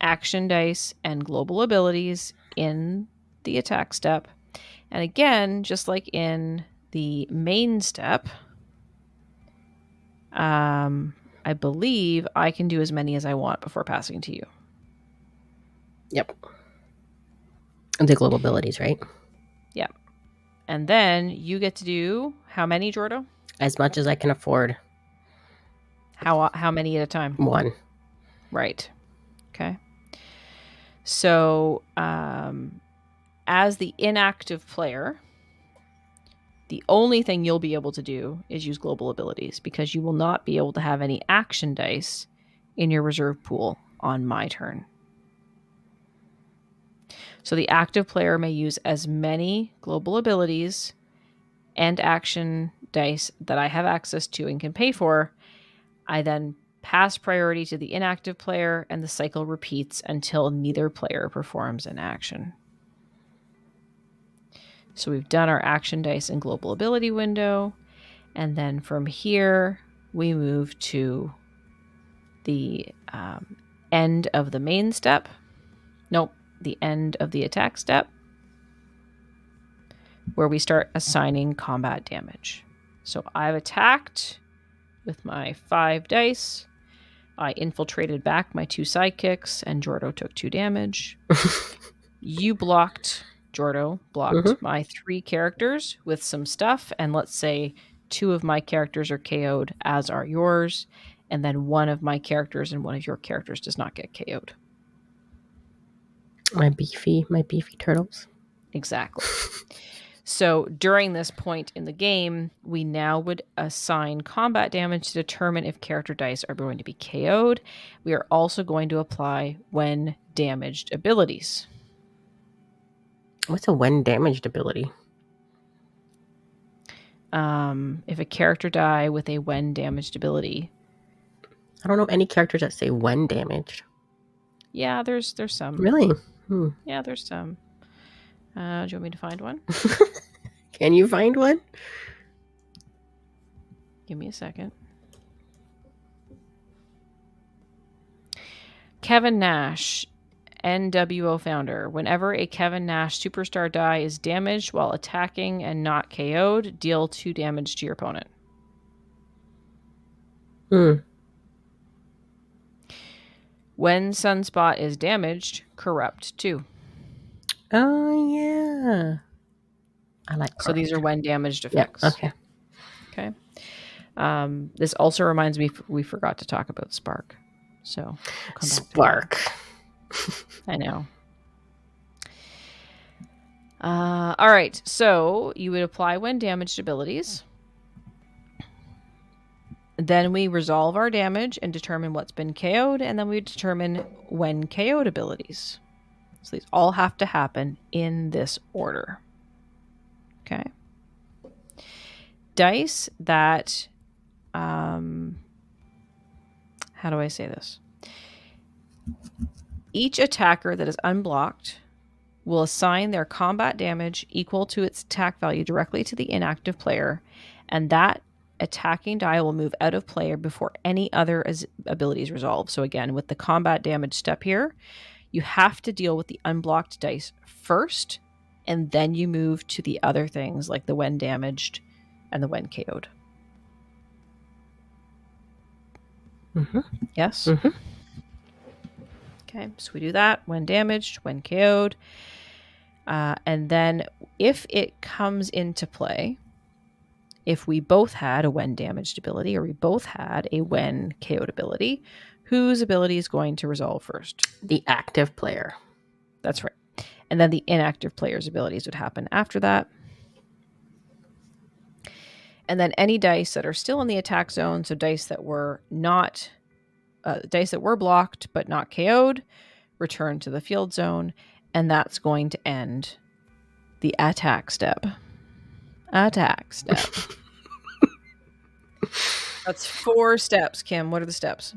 action dice and global abilities in the attack step. And again, just like in the main step, I believe I can do as many as I want before passing to you. Yep. And the global abilities, right? Yeah. And then you get to do how many, Jordo? As much as I can afford. How many at a time? 1. Right. Okay. So, as the inactive player, the only thing you'll be able to do is use global abilities, because you will not be able to have any action dice in your reserve pool on my turn. So the active player may use as many global abilities and action dice that I have access to and can pay for. I then pass priority to the inactive player, and the cycle repeats until neither player performs an action. So we've done our action dice and global ability window. And then from here, we move to the end of the main step. Nope, the end of the attack step, where we start assigning combat damage. So I've attacked with my 5 dice. I infiltrated back my 2 sidekicks, and Jordo took 2 damage. You blocked... Jordo blocked my 3 characters with some stuff, and let's say 2 of my characters are KO'd, as are yours, and then 1 of my characters and 1 of your characters does not get KO'd. My beefy turtles. Exactly. So during this point in the game, we now would assign combat damage to determine if character dice are going to be KO'd. We are also going to apply when damaged abilities. What's a when damaged ability? If a character die with a when damaged ability. I don't know any characters that say when damaged. Yeah, there's some. Really? Yeah, there's some. Do you want me to find one? Can you find one? Give me a second. Kevin Nash, NWO founder. Whenever a Kevin Nash superstar die is damaged while attacking and not KO'd, deal 2 damage to your opponent. When Sunspot is damaged, corrupt 2. Oh, yeah. I like corrupt. So these are when damaged effects. Yep. Okay. This also reminds me we forgot to talk about Spark. So we'll come back Spark. to that. I know. All right. So you would apply when damaged abilities. Then we resolve our damage and determine what's been KO'd, and then we determine when KO'd abilities. So these all have to happen in this order. Okay. Dice that, how do I say this? Each attacker that is unblocked will assign their combat damage equal to its attack value directly to the inactive player, and that attacking die will move out of play before any other abilities resolve. So again, with the combat damage step here, you have to deal with the unblocked dice first, and then you move to the other things like the when damaged and the when KO'd. Mm-hmm. Yes? Mm-hmm. Okay, so we do that, when damaged, when KO'd. And then if it comes into play, if we both had a when damaged ability or we both had a when KO'd ability, whose ability is going to resolve first? The active player. That's right. And then the inactive player's abilities would happen after that. And then any dice that are still in the attack zone, so dice that were not, dice that were blocked but not KO'd, return to the field zone, and that's going to end the attack step. Attack step. That's 4 steps, Kim. What are the steps?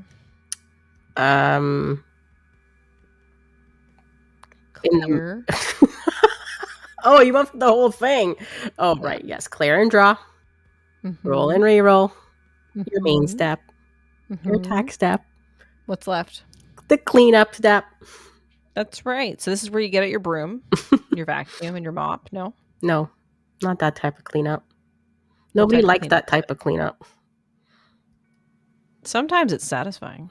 Clear. Oh, you want the whole thing. Oh, yeah. Right. Yes. Clear and draw. Mm-hmm. Roll and reroll. Mm-hmm. Your main step. Mm-hmm. Your attack step. What's left? The cleanup step. That's right. So this is where you get out your broom, your vacuum, and your mop. No? No. Not that type of cleanup. Nobody likes that type of cleanup. Sometimes it's satisfying.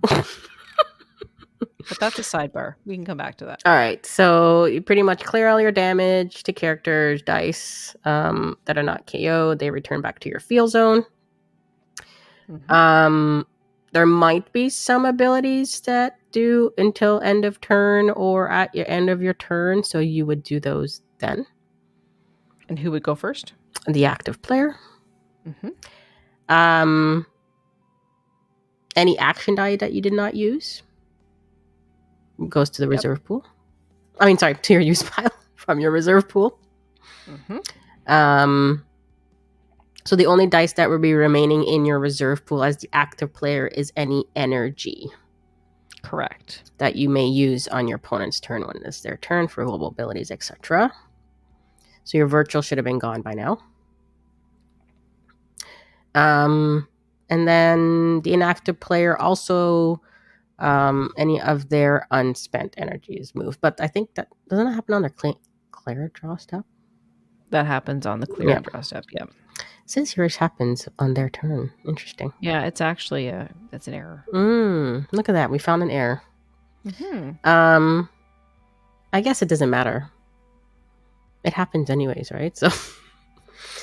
But that's a sidebar. We can come back to that. All right. So you pretty much clear all your damage to characters, dice that are not KO. They return back to your field zone. Mm-hmm. There might be some abilities that do until end of turn or at your end of your turn. So you would do those then. And who would go first? The active player. Mm-hmm. Any action die that you did not use goes to the reserve pool. I mean, sorry, to your use pile from your reserve pool. Mm-hmm. So the only dice that will be remaining in your reserve pool as the active player is any energy. Correct. That you may use on your opponent's turn when it's their turn for global abilities, etc. So your virtual should have been gone by now. And then the inactive player also, any of their unspent energy is moved. But I think that doesn't happen on their clear draw step. That happens on the clear draw step. Yeah. Since yours happens on their turn. Interesting. Yeah, it's actually that's an error. Look at that. We found an error. Mm-hmm. I guess it doesn't matter. It happens anyways, right? So.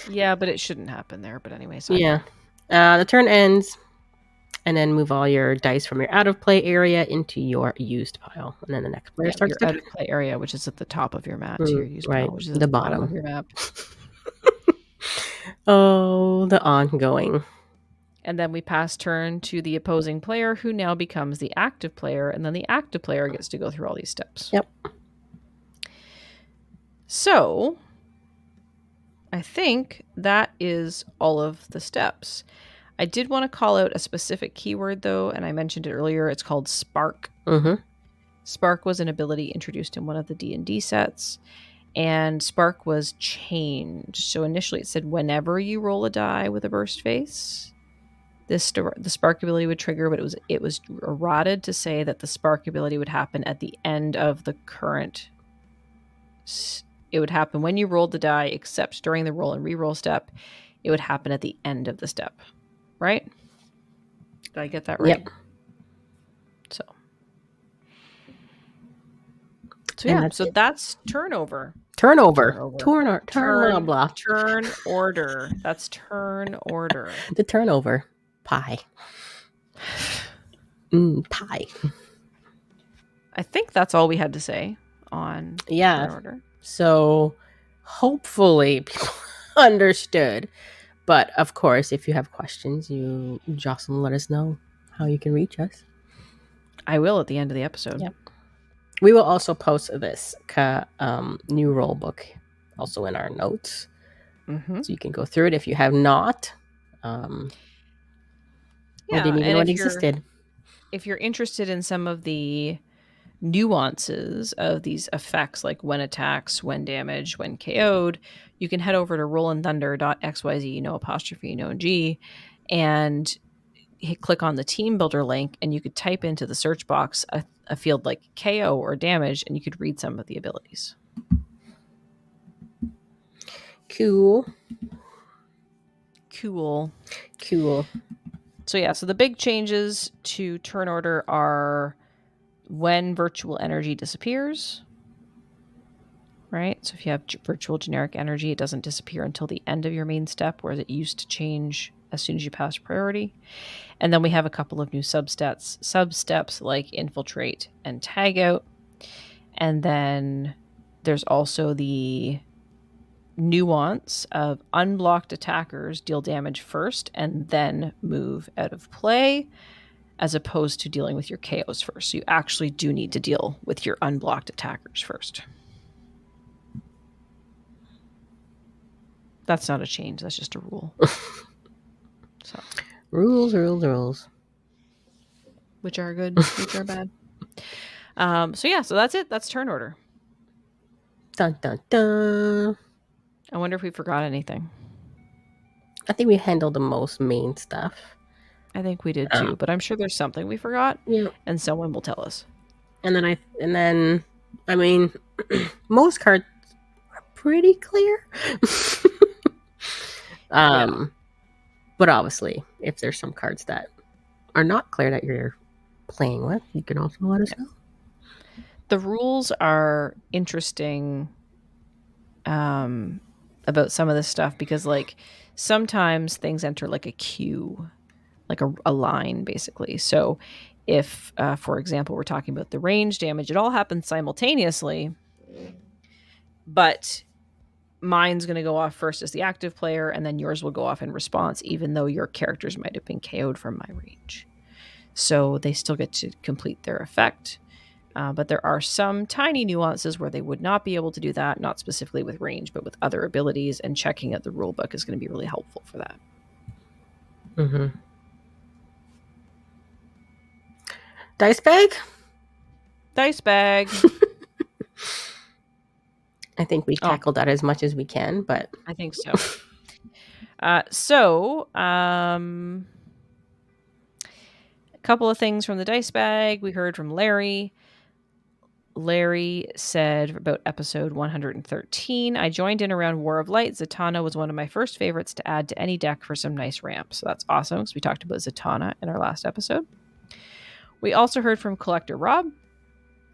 Yeah, but it shouldn't happen there. But anyway, so yeah. The turn ends, and then move all your dice from your out of play area into your used pile, and then the next player starts. Your out of play area, which is at the top of your map, to your used pile, which is at the bottom of your map. Oh, the ongoing. And then we pass turn to the opposing player, who now becomes the active player, and then the active player gets to go through all these steps. Yep. So, I think that is all of the steps. I did want to call out a specific keyword, though, and I mentioned it earlier. It's called Spark. Mm-hmm. Spark was an ability introduced in one of the D&D sets, and Spark was changed. So initially it said whenever you roll a die with a burst face, the Spark ability would trigger, but it was errated to say that the Spark ability would happen at the end of the current. It would happen when you rolled the die, except during the roll and reroll step. It would happen at the end of the step. Right? Did I get that right? Yep. So yeah, so that's turnover. Turn order. That's turn order. The turnover pie. Pie. I think that's all we had to say on turn order. So hopefully people understood. But of course, if you have questions, Jocelyn, let us know how you can reach us. I will at the end of the episode. Yep. We will also post this new rule book also in our notes. So you can go through it if you have not. Or didn't even know it existed. If you're interested in some of the nuances of these effects, like when attacks, when damaged, when KO'd, you can head over to rollandthunder.xyz, no apostrophe, no G, and click on the team builder link, and you could type into the search box a field like KO or damage, and you could read some of the abilities. Cool. So yeah, so the big changes to turn order are when virtual energy disappears, right? So if you have virtual generic energy, it doesn't disappear until the end of your main step, whereas it used to change as soon as you pass priority. And then we have a couple of new substeps like infiltrate and tag out. And then there's also the nuance of unblocked attackers deal damage first and then move out of play, as opposed to dealing with your KOs first. So you actually do need to deal with your unblocked attackers first. That's not a change. That's just a rule. So Rules. Which are good, which are bad. So that's it. That's turn order. Dun, dun, dun. I wonder if we forgot anything. I think we handled the most main stuff. I think we did too, but I'm sure there's something we forgot. Yeah. And someone will tell us. And then I mean, most cards are pretty clear. But obviously, if there's some cards that are not clear that you're playing with, you can also let us know. The rules are interesting about some of this stuff because, like, sometimes things enter like a queue, like a line, basically. So if, for example, we're talking about the range damage, it all happens simultaneously, but mine's going to go off first as the active player, and then yours will go off in response, even though your characters might have been KO'd from my range. So they still get to complete their effect. But there are some tiny nuances where they would not be able to do that, not specifically with range, but with other abilities, and checking out the rule book is going to be really helpful for that. Mm-hmm. Dice bag? I think we tackled that as much as we can, but I think so. A couple of things from the dice bag. We heard from Larry. Larry said about episode 113, I joined in around War of Light. Zatanna was one of my first favorites to add to any deck for some nice ramp. So that's awesome, because we talked about Zatanna in our last episode. We also heard from Collector Rob.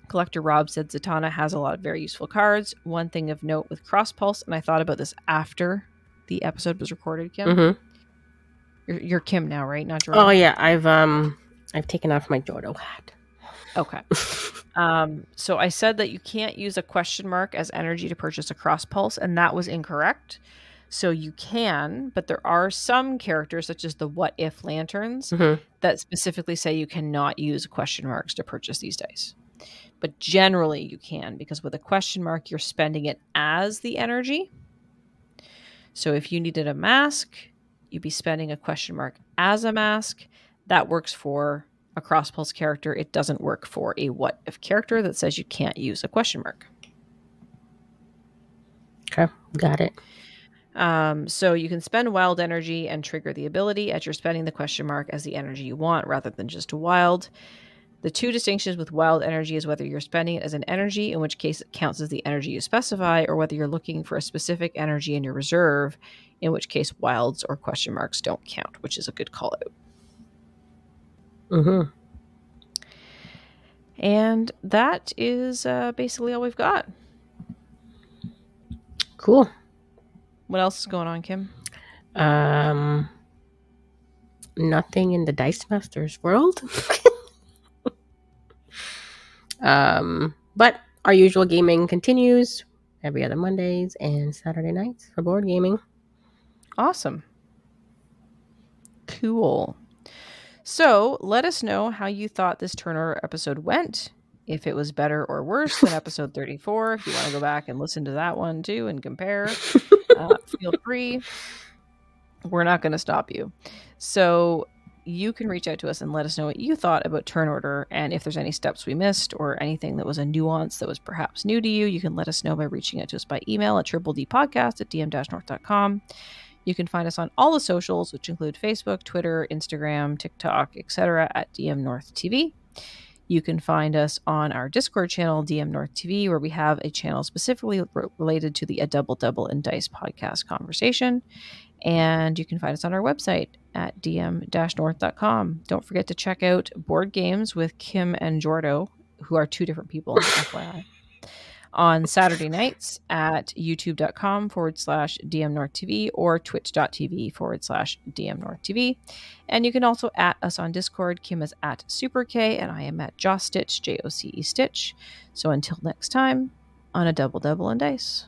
Collector Rob said Zatanna has a lot of very useful cards. One thing of note with Cross Pulse, and I thought about this after the episode was recorded, Kim. Mm-hmm. You're Kim now, right? Not Jordan. Oh yeah, I've taken off my Jordo hat. Okay. So I said that you can't use a question mark as energy to purchase a Cross Pulse, and that was incorrect. So you can, but there are some characters, such as the What If Lanterns, that specifically say you cannot use question marks to purchase these dice. But generally you can, because with a question mark, you're spending it as the energy. So if you needed a mask, you'd be spending a question mark as a mask. That works for a Cross Pulse character. It doesn't work for a What If character that says you can't use a question mark. Okay, got it. So you can spend wild energy and trigger the ability as you're spending the question mark as the energy you want, rather than just wild. The two distinctions with wild energy is whether you're spending it as an energy, in which case it counts as the energy you specify, or whether you're looking for a specific energy in your reserve, in which case wilds or question marks don't count, which is a good call out. Mm-hmm. And that is basically all we've got. Cool. What else is going on, Kim? Nothing in the Dice Masters world. But our usual gaming continues every other Mondays and Saturday nights for board gaming. Awesome. Cool. So let us know how you thought this turn order episode went. If it was better or worse than episode 34. If you want to go back and listen to that one too and compare, feel free. We're not going to stop you. So you can reach out to us and let us know what you thought about turn order, and if there's any steps we missed or anything that was a nuance that was perhaps new to you, you can let us know by reaching out to us by email at tripledpodcast@dm-north.com. You can find us on all the socials, which include Facebook, Twitter, Instagram, TikTok, etc. at dmNorthTV. You can find us on our Discord channel, dmNorthTV, where we have a channel specifically related to the A Double Double and Dice podcast conversation. And you can find us on our website at dm-north.com. Don't forget to check out Board Games with Kim and Jordo, who are two different people, FYI, on Saturday nights at youtube.com/dmNorthTV or twitch.tv/dmNorthTV. And you can also at us on Discord. Kim is at SuperK and I am at JoStitch, JOCE Stitch. So until next time, on A Double Double and Dice.